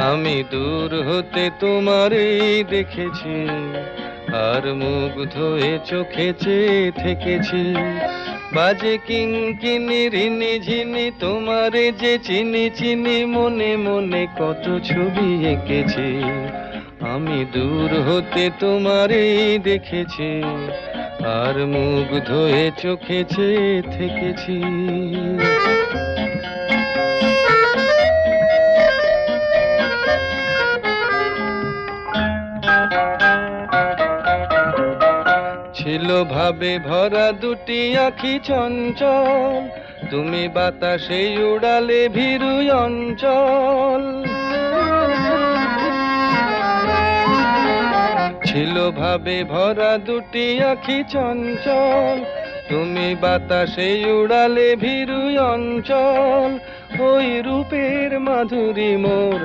আমি দূর হতে তোমারই দেখেছি, আর মুগ্ধ হয়ে চোখে চেয়ে থেকেছি। বাজে কিঙ্কিনি রিনি ঝিনি তোমারে যে চিনি চিনি, মনে মনে কত ছবি এঁকেছি। আমি দূর হতে তোমারই দেখেছি, আর মুগ্ধ হয়ে চোখে চেয়ে থেকেছি। ছিল ভাবে ভরা দুটি আঁখি চঞ্চল, তুমি বাতাসে উড়ালে ভীরু অঞ্চল। ছিল ভাবে ভরা দুটি আঁখি চঞ্চল, তুমি বাতাসে উড়ালে ভীরু অঞ্চল। ওই রূপের মাধুরী মোর